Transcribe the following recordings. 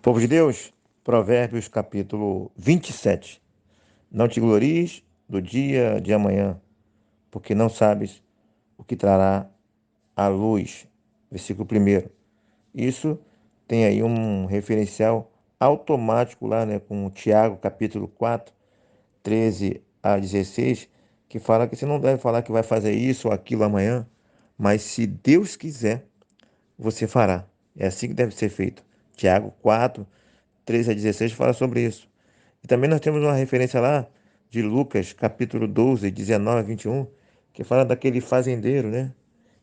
Povo de Deus, Provérbios capítulo 27. Não te glories do dia de amanhã, porque não sabes o que trará a luz. Versículo 1. Isso tem aí um referencial automático lá, né, com Tiago capítulo 4, 13 a 16, que fala que você não deve falar que vai fazer isso ou aquilo amanhã, mas se Deus quiser, você fará. É assim que deve ser feito. Tiago 4, 13 a 16 fala sobre isso. E também nós temos uma referência lá de Lucas, capítulo 12, 19 a 21, que fala daquele fazendeiro, né?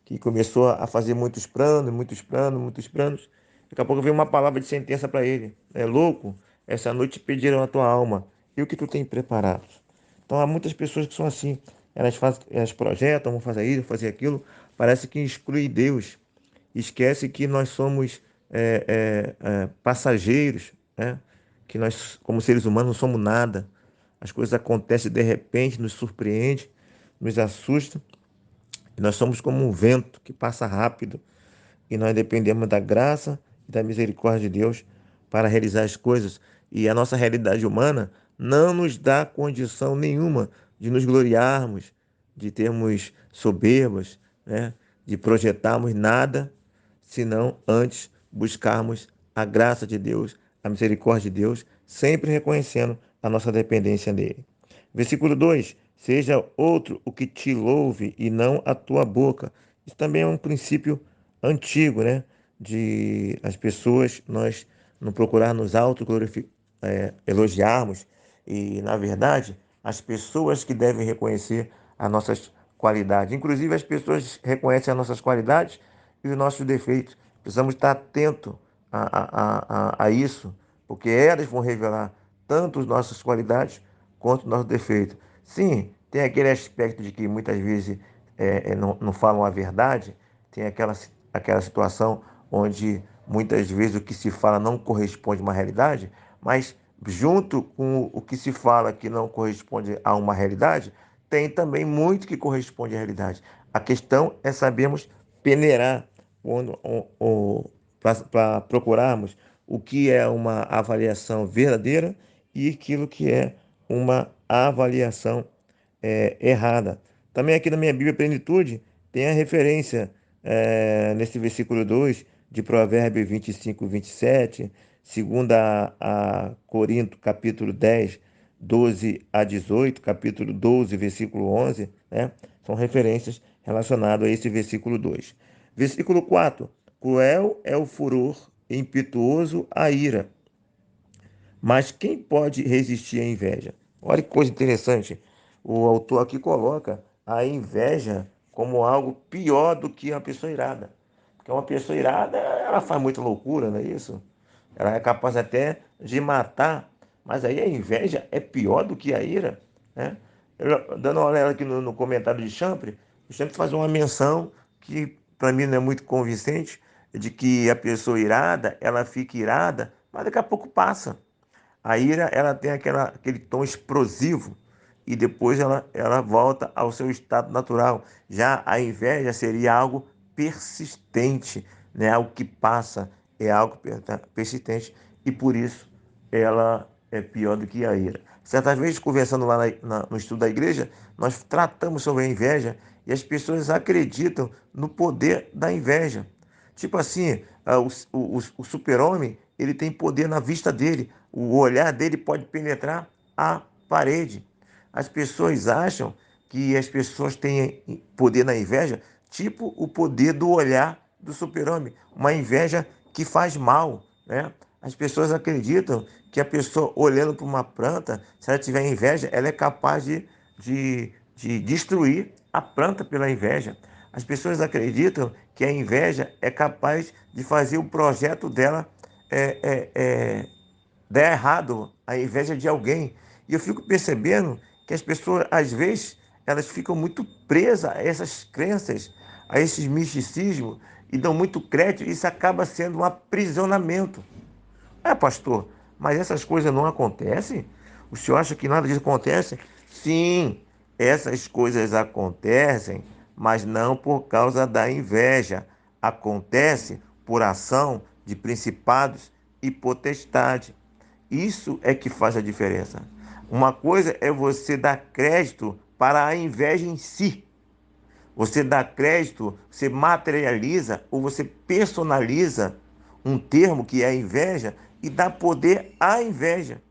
Que começou a fazer muitos planos, muitos planos, muitos planos. Daqui a pouco veio uma palavra de sentença para ele. É louco, essa noite pediram a tua alma. E o que tu tem preparado? Então há muitas pessoas que são assim. Elas projetam, vão fazer isso, fazer aquilo. Parece que exclui Deus. Esquece que nós somos passageiros, né? Que nós, como seres humanos, não somos nada. As coisas acontecem de repente, nos surpreende, nos assusta. E nós somos como um vento que passa rápido. E nós dependemos da graça e da misericórdia de Deus para realizar as coisas. E a nossa realidade humana não nos dá condição nenhuma de nos gloriarmos, de termos soberbas, né? De projetarmos nada, senão antes buscarmos a graça de Deus, a misericórdia de Deus, sempre reconhecendo a nossa dependência dele. Versículo 2: seja outro o que te louve e não a tua boca. Isso também é um princípio antigo, né? De as pessoas, nós não procurar nos elogiarmos. E, na verdade, as pessoas que devem reconhecer as nossas qualidades. Inclusive, as pessoas reconhecem as nossas qualidades e os nossos defeitos. Precisamos estar atentos a isso, porque elas vão revelar tanto as nossas qualidades quanto os nossos defeitos. Sim, tem aquele aspecto de que muitas vezes não falam a verdade, tem aquela situação onde muitas vezes o que se fala não corresponde a uma realidade, mas junto com o que se fala que não corresponde a uma realidade, tem também muito que corresponde à realidade. A questão é sabermos peneirar para procurarmos o que é uma avaliação verdadeira e aquilo que é uma avaliação errada. Também aqui na minha Bíblia Plenitude tem a referência nesse versículo 2 de Provérbios 25, 27, segunda a Corinto, capítulo 10, 12 a 18, capítulo 12, versículo 11, né? São referências relacionadas a esse versículo 2. Versículo 4: cruel é o furor, impetuoso a ira, mas quem pode resistir à inveja? Olha que coisa interessante. O autor aqui coloca a inveja como algo pior do que a pessoa irada. Porque uma pessoa irada, ela faz muita loucura, não é isso? Ela é capaz até de matar. Mas aí a inveja é pior do que a ira, né? Dando uma olhada aqui no comentário de Champre, o Champre faz uma menção que para mim não é muito convincente, de que a pessoa irada, ela fica irada, mas daqui a pouco passa. A ira, ela tem aquele tom explosivo e depois ela volta ao seu estado natural. Já a inveja seria algo persistente, né? Algo que passa, é algo persistente e por isso ela é pior do que a ira. Certas vezes, conversando lá no estudo da igreja, nós tratamos sobre a inveja e as pessoas acreditam no poder da inveja. Tipo assim, o super-homem, ele tem poder na vista dele. O olhar dele pode penetrar a parede. As pessoas acham que as pessoas têm poder na inveja, tipo o poder do olhar do super-homem. Uma inveja que faz mal, né? As pessoas acreditam que a pessoa olhando para uma planta, se ela tiver inveja, ela é capaz de destruir a planta pela inveja. As pessoas acreditam que a inveja é capaz de fazer o projeto dela dar errado, a inveja de alguém. E eu fico percebendo que as pessoas, às vezes, elas ficam muito presas a essas crenças, a esses misticismos, e dão muito crédito, e isso acaba sendo um aprisionamento. Pastor, mas essas coisas não acontecem? O senhor acha que nada disso acontece? Sim, essas coisas acontecem, mas não por causa da inveja. Acontece por ação de principados e potestade. Isso é que faz a diferença. Uma coisa é você dar crédito para a inveja em si. Você dá crédito, você materializa ou você personaliza um termo que é a inveja e dá poder à inveja.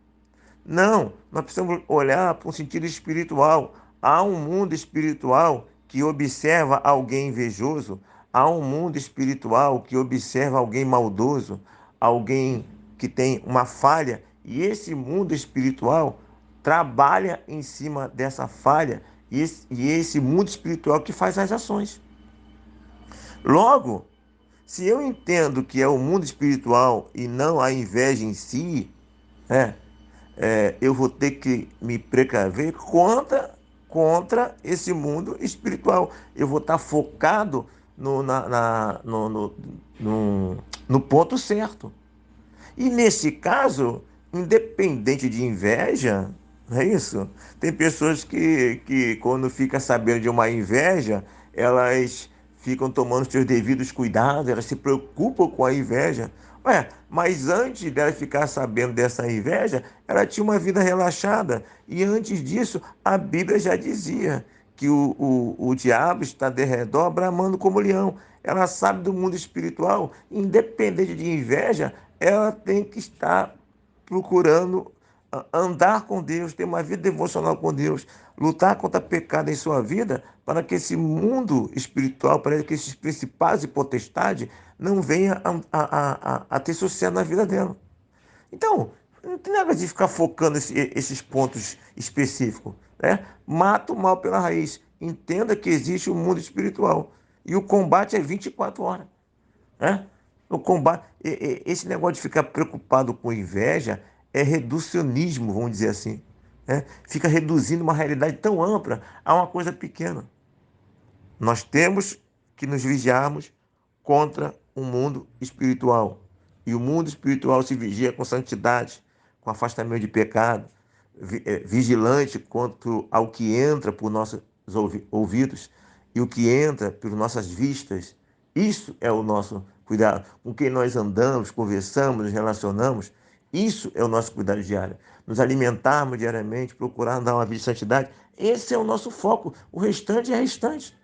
Não, nós precisamos olhar para um sentido espiritual. Há um mundo espiritual que observa alguém invejoso, há um mundo espiritual que observa alguém maldoso, alguém que tem uma falha, e esse mundo espiritual trabalha em cima dessa falha, e esse mundo espiritual que faz as ações. Logo, se eu entendo que é o mundo espiritual e não a inveja em si, né? Eu vou ter que me precaver contra esse mundo espiritual. Eu vou estar focado no ponto certo. E nesse caso, independente de inveja, não é isso? Tem pessoas que quando fica sabendo de uma inveja, elas ficam tomando seus devidos cuidados, elas se preocupam com a inveja. Ué, mas antes dela ficar sabendo dessa inveja, ela tinha uma vida relaxada. E antes disso, a Bíblia já dizia que o diabo está de redor bramando como leão. Ela sabe do mundo espiritual, independente de inveja, ela tem que estar procurando andar com Deus, ter uma vida devocional com Deus, lutar contra pecado em sua vida, para que esse mundo espiritual, para que esses principados e potestades não venham a ter sucesso na vida dela. Então, não tem nada de ficar focando esses pontos específicos, né? Mata o mal pela raiz. Entenda que existe um mundo espiritual. E o combate é 24 horas, né? O combate, esse negócio de ficar preocupado com inveja é reducionismo, vamos dizer assim, né? Fica reduzindo uma realidade tão ampla a uma coisa pequena. Nós temos que nos vigiarmos contra o mundo espiritual. E o mundo espiritual se vigia com santidade, com afastamento de pecado, vigilante quanto ao que entra por nossos ouvidos e o que entra por nossas vistas. Isso é o nosso cuidado. Com quem nós andamos, conversamos, nos relacionamos, isso é o nosso cuidado diário. Nos alimentarmos diariamente, procurar dar uma vida de santidade. Esse é o nosso foco. O restante é restante.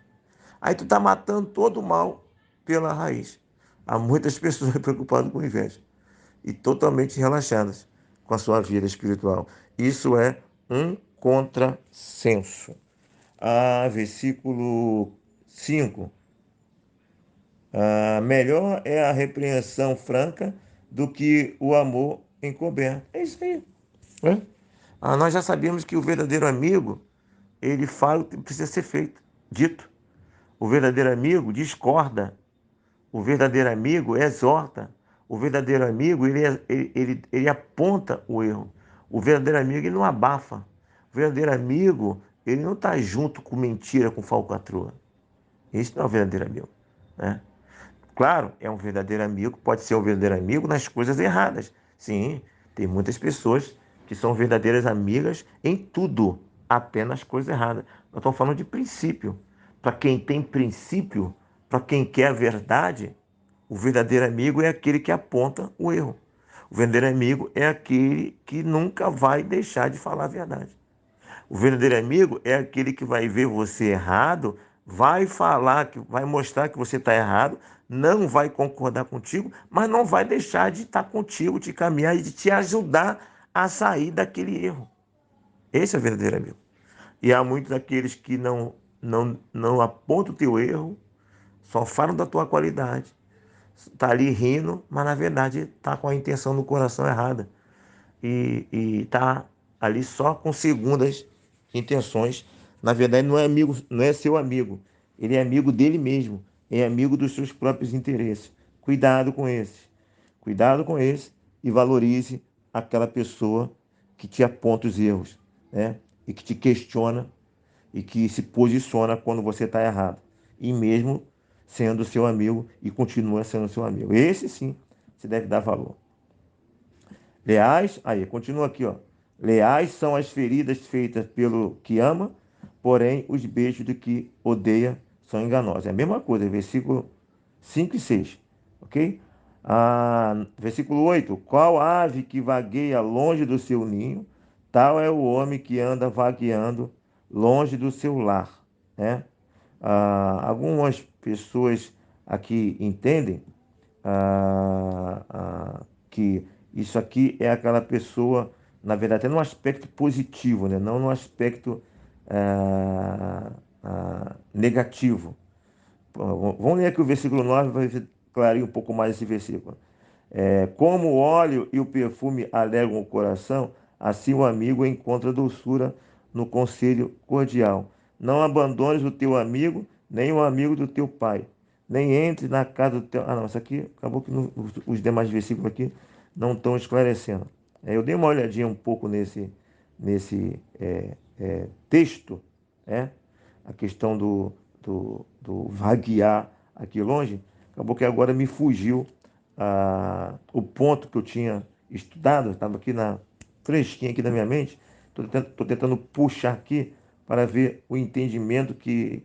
Aí tu está matando todo o mal pela raiz. Há muitas pessoas preocupadas com inveja e totalmente relaxadas com a sua vida espiritual. Isso é um contrassenso. Versículo 5. Melhor é a repreensão franca do que o amor encoberto. É isso aí, né? Nós já sabemos que o verdadeiro amigo, ele fala o que precisa ser feito, dito. O verdadeiro amigo discorda. O verdadeiro amigo exorta. O verdadeiro amigo, ele aponta o erro. O verdadeiro amigo, ele não abafa. O verdadeiro amigo, ele não está junto com mentira, com falcatrua. Esse não é o verdadeiro amigo, né? Claro, é um verdadeiro amigo, pode ser um verdadeiro amigo nas coisas erradas. Sim, tem muitas pessoas que são verdadeiras amigas em tudo, até nas coisas erradas. Nós estamos falando de princípio. Para quem tem princípio, para quem quer a verdade, o verdadeiro amigo é aquele que aponta o erro. O verdadeiro amigo é aquele que nunca vai deixar de falar a verdade. O verdadeiro amigo é aquele que vai ver você errado, vai falar, vai mostrar que você está errado, não vai concordar contigo, mas não vai deixar de estar contigo, de caminhar e de te ajudar a sair daquele erro. Esse é o verdadeiro amigo. E há muitos daqueles que não apontam o teu erro, só falam da tua qualidade. Está ali rindo, mas na verdade está com a intenção no coração errada. E está ali só com segundas intenções. Na verdade, não é amigo, não é seu amigo. Ele é amigo dele mesmo. É amigo dos seus próprios interesses. Cuidado com esse. Cuidado com esse e valorize aquela pessoa que te aponta os erros, né? E que te questiona e que se posiciona quando você está errado. E mesmo sendo seu amigo e continua sendo seu amigo. Esse sim, você deve dar valor. Leais, aí, continua aqui, ó. Leais são as feridas feitas pelo que ama, porém os beijos do que odeia são enganosos. É a mesma coisa, versículo 5 e 6, ok? Versículo 8: qual ave que vagueia longe do seu ninho, tal é o homem que anda vagueando longe do seu lar, né? Algumas pessoas aqui entendem que isso aqui é aquela pessoa, na verdade, é num aspecto positivo, né? Não no aspecto negativo. Vamos ler aqui o versículo 9 para clarear um pouco mais esse versículo. Como o óleo e o perfume alegram o coração, assim o amigo encontra doçura no conselho cordial. Não abandones o teu amigo, nem o amigo do teu pai. Nem entre na casa do teu. Não, isso aqui acabou que os demais versículos aqui não estão esclarecendo. Eu dei uma olhadinha um pouco nesse texto, né? A questão do vaguear aqui longe, acabou que agora me fugiu o ponto que eu tinha estudado, estava aqui fresquinho aqui na minha mente, estou tentando puxar aqui para ver o entendimento que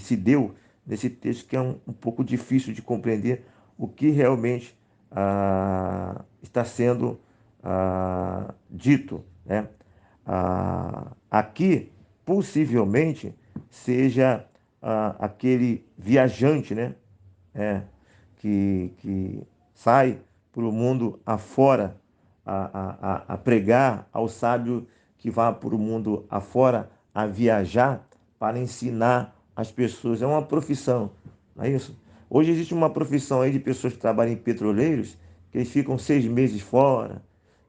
se deu nesse texto, que é um pouco difícil de compreender o que realmente está sendo dito, né? Aqui, possivelmente, seja aquele viajante, né? Que sai para o mundo afora a pregar ao sábio que vá para o mundo afora a viajar para ensinar as pessoas. É uma profissão, não é isso? Hoje existe uma profissão aí de pessoas que trabalham em petroleiros, que eles ficam 6 meses fora,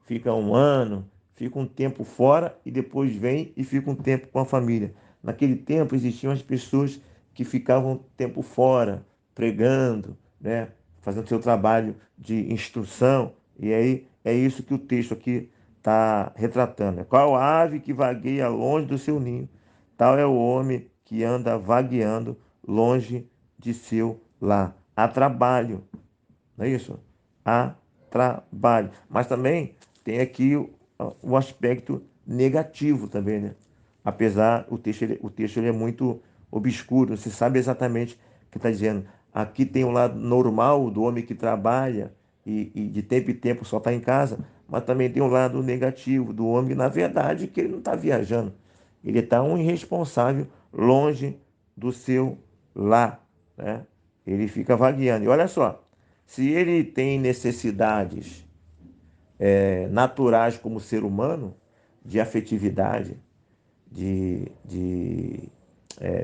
ficam um ano, ficam um tempo fora e depois vêm e ficam um tempo com a família. Naquele tempo existiam as pessoas que ficavam tempo fora, pregando, né? Fazendo seu trabalho de instrução. E aí é isso que o texto aqui está retratando. Qual ave que vagueia longe do seu ninho, tal é o homem que anda vagueando longe de seu lar. Há trabalho, não é isso? Há trabalho. Mas também tem aqui o aspecto negativo também, né? Apesar, o texto ele é muito obscuro, você sabe exatamente o que está dizendo. Aqui tem o lado normal do homem que trabalha e de tempo em tempo só está em casa, mas também tem o lado negativo do homem, na verdade, que ele não está viajando. Ele está um irresponsável longe do seu lar, né? Ele fica vagueando. E olha só, se ele tem necessidades naturais como ser humano, de afetividade, de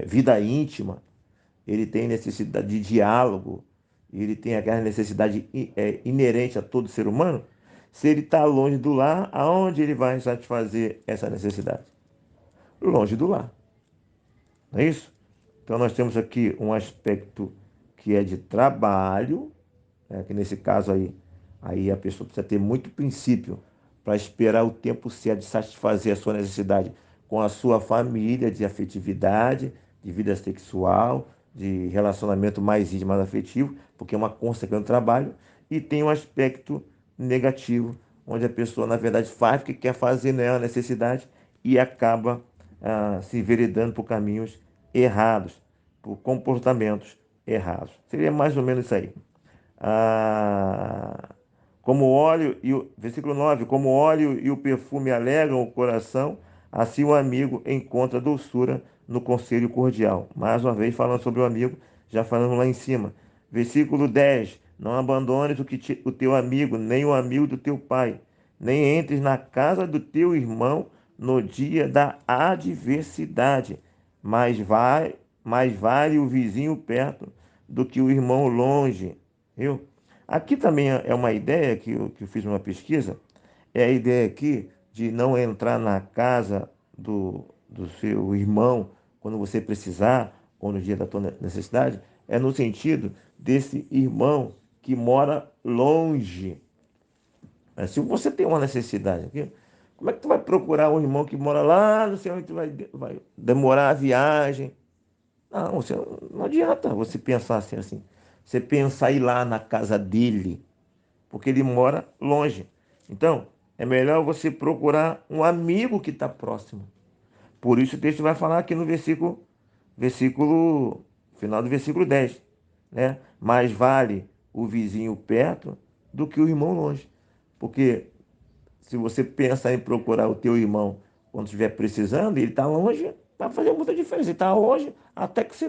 vida íntima, ele tem necessidade de diálogo, ele tem aquela necessidade inerente a todo ser humano. Se ele está longe do lar, aonde ele vai satisfazer essa necessidade? Longe do lar, não é isso? Então nós temos aqui um aspecto que é de trabalho, que nesse caso aí a pessoa precisa ter muito princípio para esperar o tempo certo de satisfazer a sua necessidade com a sua família, de afetividade, de vida sexual, de relacionamento mais íntimo, mais afetivo, porque é uma consequência do trabalho, e tem um aspecto negativo, onde a pessoa, na verdade, faz o que quer fazer, não é uma necessidade, e acaba se enveredando por caminhos errados, por comportamentos errados. Seria mais ou menos isso aí. Ah, como óleo e o versículo 9, como óleo e o perfume alegram o coração, assim o amigo encontra doçura no conselho cordial. Mais uma vez falando sobre o amigo, já falando lá em cima. Versículo 10, não abandones o teu amigo, nem o amigo do teu pai, nem entres na casa do teu irmão no dia da adversidade, mais vale o vizinho perto do que o irmão longe. Viu? Aqui também é uma ideia que eu fiz uma pesquisa, é a ideia aqui de não entrar na casa do seu irmão quando você precisar, ou no dia da tua necessidade, é no sentido desse irmão que mora longe. Se você tem uma necessidade aqui, como é que tu vai procurar um irmão que mora lá, não sei onde tu vai demorar a viagem? Não, não adianta você pensar assim. Você pensar ir lá na casa dele, porque ele mora longe. Então, é melhor você procurar um amigo que está próximo. Por isso o texto vai falar aqui no final do versículo 10, né? Mais vale o vizinho perto do que o irmão longe. Porque se você pensar em procurar o teu irmão quando estiver precisando, ele está longe, vai fazer muita diferença. Ele está longe, até que você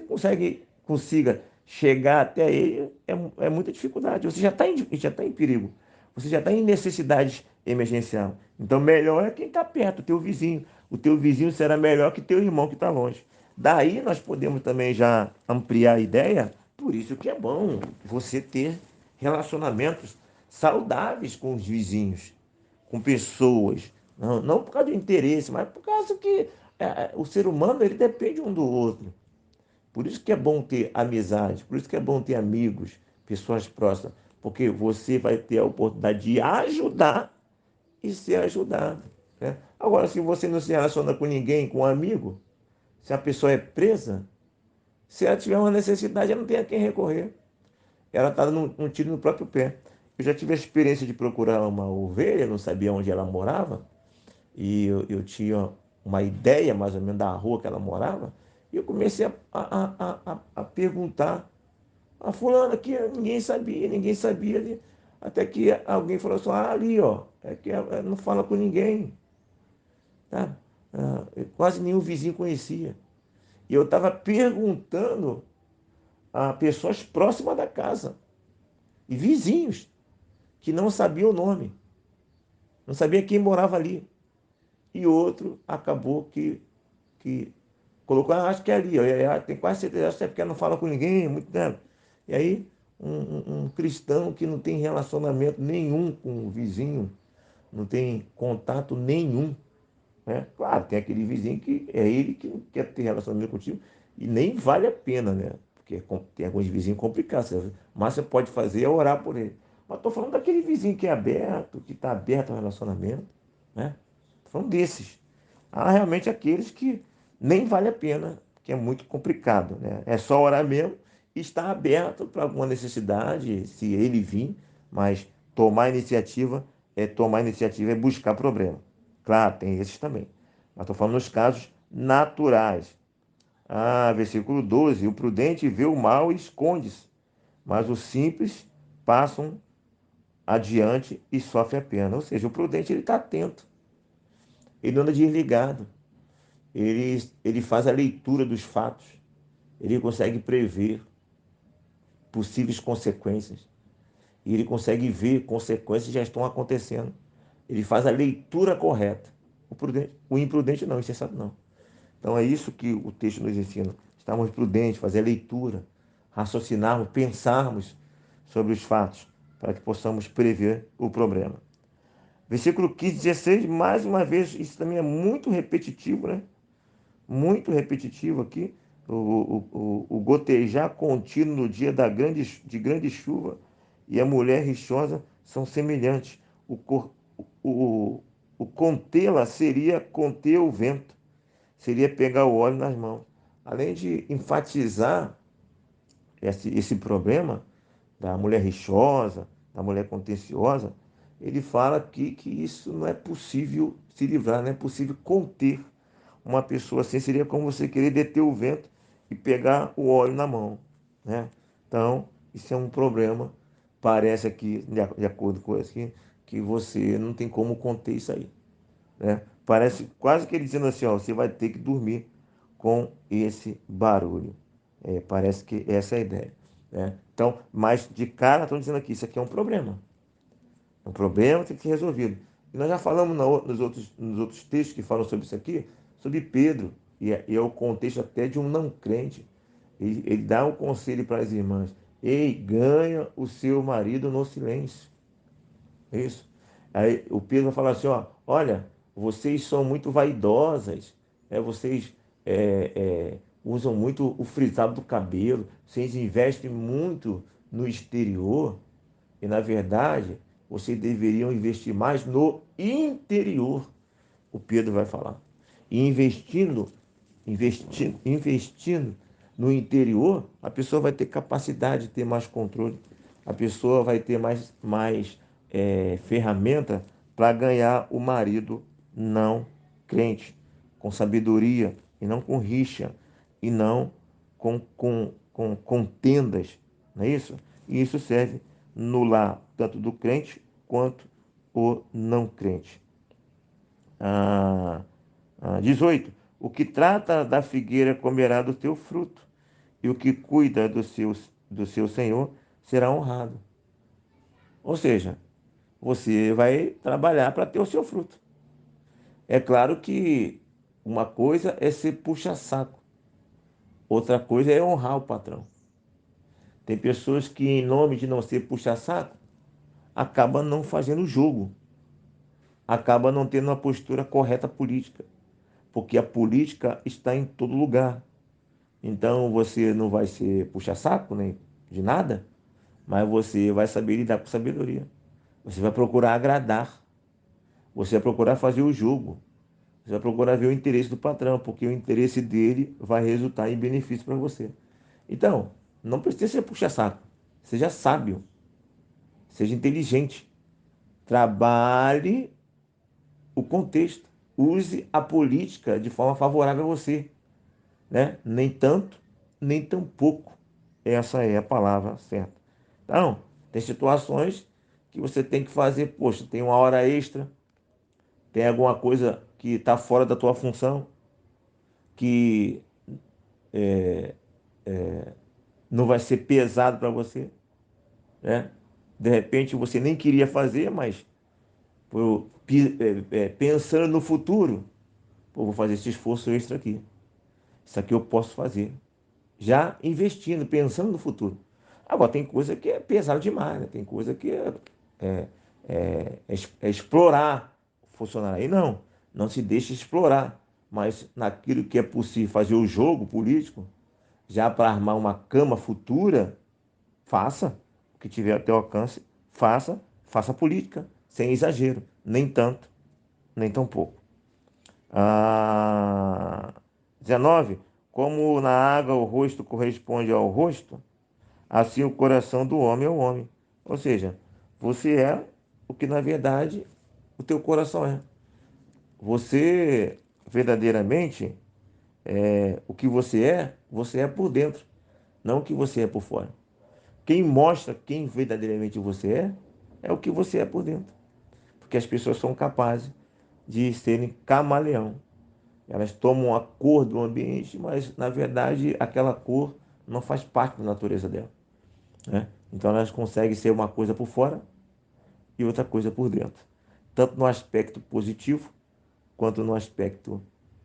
consiga chegar até ele, é muita dificuldade. Você já tá em perigo. Você já está em necessidade emergencial. Então, melhor é quem está perto, o teu vizinho. O teu vizinho será melhor que teu irmão que está longe. Daí nós podemos também já ampliar a ideia. Por isso que é bom você ter relacionamentos saudáveis com os vizinhos, com pessoas. Não por causa do interesse, mas por causa que o ser humano ele depende um do outro. Por isso que é bom ter amizade, por isso que é bom ter amigos, pessoas próximas, porque você vai ter a oportunidade de ajudar e ser ajudado. Né? Agora, se você não se relaciona com ninguém, com um amigo, se a pessoa é presa, se ela tiver uma necessidade, ela não tem a quem recorrer. Ela está dando um tiro no próprio pé. Eu já tive a experiência de procurar uma ovelha, não sabia onde ela morava, e eu tinha uma ideia mais ou menos da rua que ela morava, e eu comecei a perguntar a fulana aqui, ninguém sabia, até que alguém falou assim, ali, ó, é que ela não fala com ninguém, tá? Quase nenhum vizinho conhecia. E eu estava perguntando a pessoas próximas da casa, e vizinhos, que não sabiam o nome, não sabia quem morava ali. E outro acabou que colocou, acho que é ali, tem quase certeza, acho que é porque não fala com ninguém, muito tempo. E aí, um cristão que não tem relacionamento nenhum com o vizinho, não tem contato nenhum, né? Claro, tem aquele vizinho que é ele que não quer ter relacionamento contigo e nem vale a pena, né? Porque tem alguns vizinhos complicados. Mas você pode fazer é orar por ele. Mas estou falando daquele vizinho que é aberto, que está aberto ao relacionamento, né? Tô falando desses. Há realmente aqueles que nem vale a pena, que é muito complicado, né? É só orar mesmo e estar aberto para alguma necessidade, se ele vir, mas tomar iniciativa é buscar problema. Claro, tem esses também. Mas estou falando nos casos naturais. Versículo 12: o prudente vê o mal e esconde-se, mas os simples passam adiante e sofrem a pena. Ou seja, o prudente ele está atento, ele não anda desligado, ele faz a leitura dos fatos, ele consegue prever possíveis consequências, e ele consegue ver consequências que já estão acontecendo. Ele faz a leitura correta. O imprudente não, o insensato não. Então é isso que o texto nos ensina. Estarmos prudentes, fazer a leitura, raciocinarmos, pensarmos sobre os fatos, para que possamos prever o problema. Versículo 15, 16, mais uma vez, isso também é muito repetitivo, né? Muito repetitivo aqui. O gotejar contínuo no dia de grande chuva e a mulher rixosa são semelhantes. O, o contê-la seria conter o vento, seria pegar o óleo nas mãos. Além de enfatizar esse problema da mulher rixosa, da mulher contenciosa, ele fala aqui que isso não é possível se livrar, não é possível conter uma pessoa assim. Seria como você querer deter o vento e pegar o óleo na mão, né? Então, isso é um problema. Parece aqui, de acordo com isso aqui, que você não tem como conter isso aí, né? Parece quase que ele dizendo assim, ó, você vai ter que dormir com esse barulho. Parece que essa é a ideia, né? Então, mas de cara estão dizendo aqui, isso aqui é um problema. É um problema que tem que ser resolvido. E nós já falamos nos outros textos que falam sobre isso aqui, sobre Pedro, e é o contexto até de um não crente. Ele dá um conselho para as irmãs: ei, ganha o seu marido no silêncio. É isso. Aí o Pedro vai falar assim: ó, olha, vocês são muito vaidosas, vocês usam muito o frisado do cabelo, vocês investem muito no exterior, e na verdade vocês deveriam investir mais no interior. O Pedro vai falar. E investindo no interior, a pessoa vai ter capacidade de ter mais controle, a pessoa vai ter mais ferramenta para ganhar o marido não crente, com sabedoria, e não com rixa, e não com contendas, não é isso? E isso serve no lar, tanto do crente quanto o não crente. 18. O que trata da figueira comerá do teu fruto, e o que cuida do seu senhor será honrado. Ou seja, você vai trabalhar para ter o seu fruto. É claro que uma coisa é ser puxa-saco, outra coisa é honrar o patrão. Tem pessoas que, em nome de não ser puxa-saco, acabam não fazendo jogo, acabam não tendo uma postura correta política, porque a política está em todo lugar. Então você não vai ser puxa-saco nem de nada, mas você vai saber lidar com sabedoria. Você vai procurar agradar, você vai procurar fazer o jogo, você vai procurar ver o interesse do patrão, porque o interesse dele vai resultar em benefício para você. Então, não precisa ser puxa-saco, seja sábio, seja inteligente, trabalhe o contexto, use a política de forma favorável a você, né? Nem tanto, nem tão pouco. Essa é a palavra certa. Então, tem situações que você tem que fazer, poxa, tem uma hora extra, tem alguma coisa que está fora da tua função, que não vai ser pesado para você, né? De repente você nem queria fazer, mas pensando no futuro, pô, vou fazer esse esforço extra aqui. Isso aqui eu posso fazer. Já investindo, pensando no futuro. Agora, tem coisa que é pesado demais, né? Tem coisa que é explorar o funcionário. Aí não se deixe explorar. Mas naquilo que é possível fazer o jogo político, já para armar uma cama futura, faça o que tiver ao teu alcance, faça política, sem exagero, nem tanto, nem tão pouco. 19. Como na água o rosto corresponde ao rosto, assim o coração do homem é o homem. Ou seja, você é o que na verdade o teu coração é. Você verdadeiramente o que você é por dentro, não o que você é por fora. Quem mostra quem verdadeiramente você é o que você é por dentro. Porque as pessoas são capazes de serem camaleão. Elas tomam a cor do ambiente, mas na verdade aquela cor não faz parte da natureza dela, né? Então elas conseguem ser uma coisa por fora e outra coisa por dentro, tanto no aspecto positivo quanto no aspecto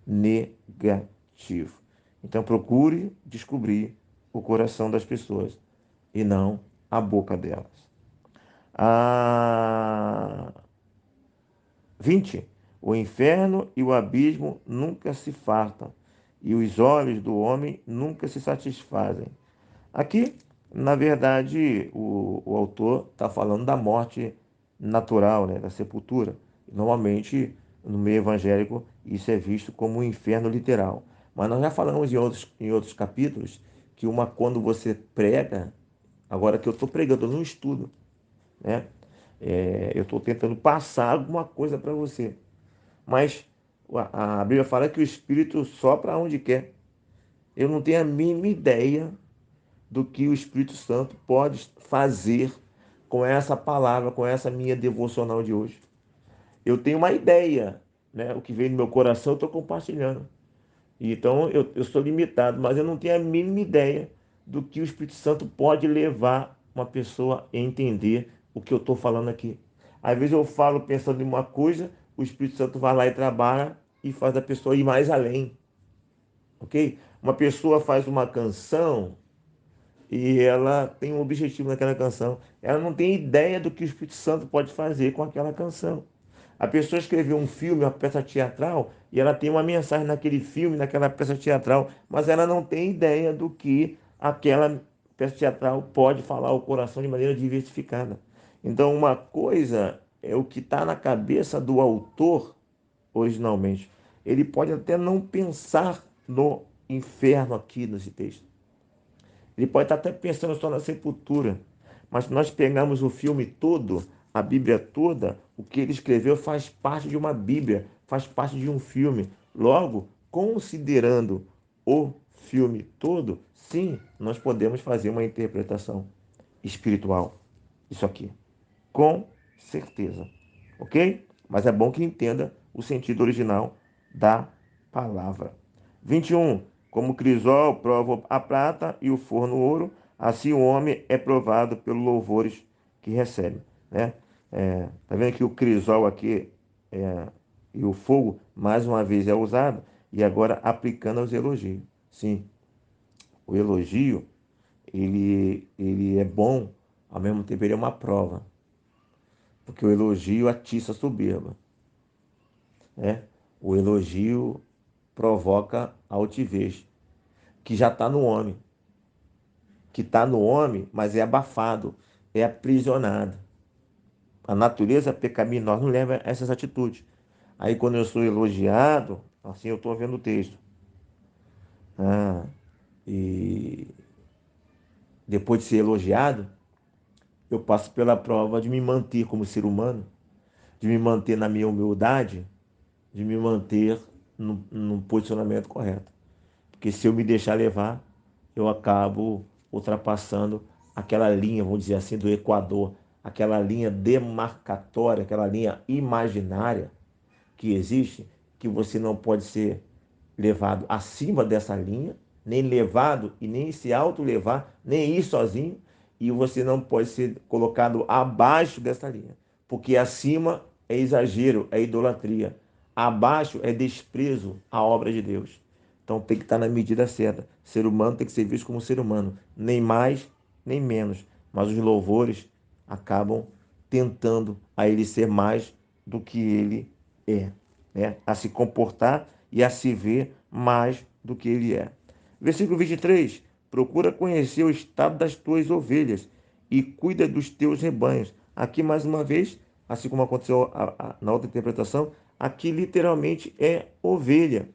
negativo. Então procure descobrir o coração das pessoas e não a boca delas. A 20. O inferno e o abismo nunca se fartam, e os olhos do homem nunca se satisfazem. Aqui, na verdade, o autor está falando da morte natural, né, da sepultura. Normalmente, no meio evangélico, isso é visto como um inferno literal. Mas nós já falamos em outros capítulos que quando você prega, agora que eu estou pregando, eu não estudo, né? Eu estou tentando passar alguma coisa para você. Mas a Bíblia fala que o Espírito sopra onde quer. Eu não tenho a mínima ideia do que o Espírito Santo pode fazer com essa palavra, com essa minha devocional de hoje. Eu tenho uma ideia, né? O que veio no meu coração eu estou compartilhando. Então eu sou limitado, mas eu não tenho a mínima ideia do que o Espírito Santo pode levar uma pessoa a entender o que eu estou falando aqui. Às vezes eu falo pensando em uma coisa, o Espírito Santo vai lá e trabalha e faz a pessoa ir mais além, ok? Uma pessoa faz uma canção e ela tem um objetivo naquela canção. Ela não tem ideia do que o Espírito Santo pode fazer com aquela canção. A pessoa escreveu um filme, uma peça teatral, e ela tem uma mensagem naquele filme, naquela peça teatral, mas ela não tem ideia do que aquela peça teatral pode falar ao coração de maneira diversificada. Então, uma coisa é o que está na cabeça do autor originalmente. Ele pode até não pensar no inferno aqui nesse texto. Ele pode estar até pensando só na sepultura, mas se nós pegarmos o filme todo, a Bíblia toda, o que ele escreveu faz parte de uma Bíblia, faz parte de um filme. Logo, considerando o filme todo, sim, nós podemos fazer uma interpretação espiritual. isso aqui, com certeza, ok? Mas é bom que entenda o sentido original da palavra. 21. Como crisol prova a prata e o forno o ouro, assim o homem é provado pelos louvores que recebe, né? Tá vendo que o crisol aqui e o fogo, mais uma vez, é usado, e agora aplicando aos elogios. Sim, o elogio, ele é bom, ao mesmo tempo ele é uma prova, porque o elogio atiça a soberba, né? O elogio provoca a altivez, que já está no homem, mas é abafado, é aprisionado. A natureza pecaminosa nos leva a essas atitudes. Aí quando eu sou elogiado, assim eu estou vendo o texto. Ah, e depois de ser elogiado, eu passo pela prova de me manter como ser humano, de me manter na minha humildade, de me manter no posicionamento correto. Porque se eu me deixar levar, eu acabo ultrapassando aquela linha, vamos dizer assim, do Equador, aquela linha demarcatória, aquela linha imaginária que existe, que você não pode ser levado acima dessa linha, nem levado e nem se auto-levar, nem ir sozinho, e você não pode ser colocado abaixo dessa linha, porque acima é exagero, é idolatria, abaixo é desprezo à obra de Deus. Então tem que estar na medida certa. Ser humano tem que ser visto como ser humano, nem mais, nem menos. Mas os louvores acabam tentando a ele ser mais do que ele é, né? A se comportar e a se ver mais do que ele é. Versículo 23. Procura conhecer o estado das tuas ovelhas e cuida dos teus rebanhos. Aqui, mais uma vez, assim como aconteceu na outra interpretação, aqui literalmente é ovelha,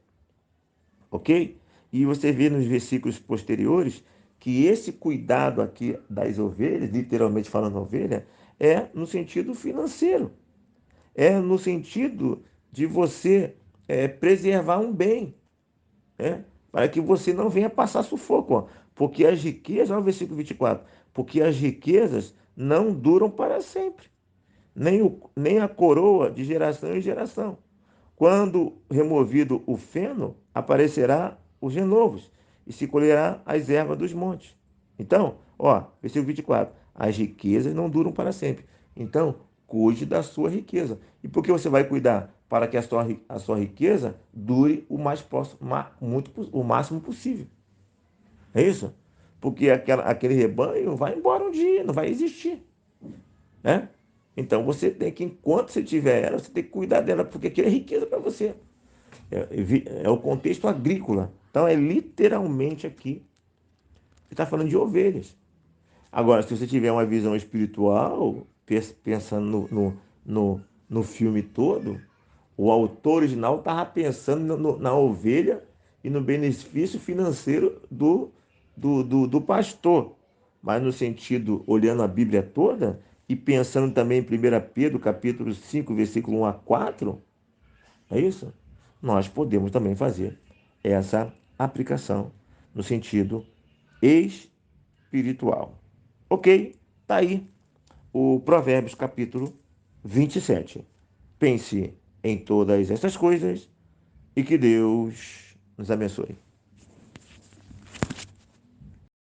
ok? E você vê nos versículos posteriores que esse cuidado aqui das ovelhas, literalmente falando ovelha, é no sentido financeiro, é no sentido de você preservar um bem, né? Para que você não venha passar sufoco, ó. Porque as riquezas, olha o versículo 24, porque as riquezas não duram para sempre, nem a coroa de geração em geração. Quando removido o feno, aparecerá os renovos, e se colherá as ervas dos montes. Então, ó, versículo 24, as riquezas não duram para sempre. Então, cuide da sua riqueza. E por que você vai cuidar? Para que a sua riqueza dure o mais próximo, o máximo possível. É isso? Porque aquele rebanho vai embora um dia, não vai existir, né? Então você tem que, enquanto você tiver ela, você tem que cuidar dela, porque aquilo é riqueza para você. É o contexto agrícola. Então é literalmente aqui, você está falando de ovelhas. Agora, se você tiver uma visão espiritual, pensando no filme todo, o autor original estava pensando na ovelha e no benefício financeiro do pastor. Mas no sentido, olhando a Bíblia toda e pensando também em 1 Pedro, capítulo 5, versículo 1 a 4, é isso? Nós podemos também fazer essa aplicação no sentido espiritual. Ok? Tá aí o Provérbios capítulo 27. Pense em todas essas coisas e que Deus nos abençoe.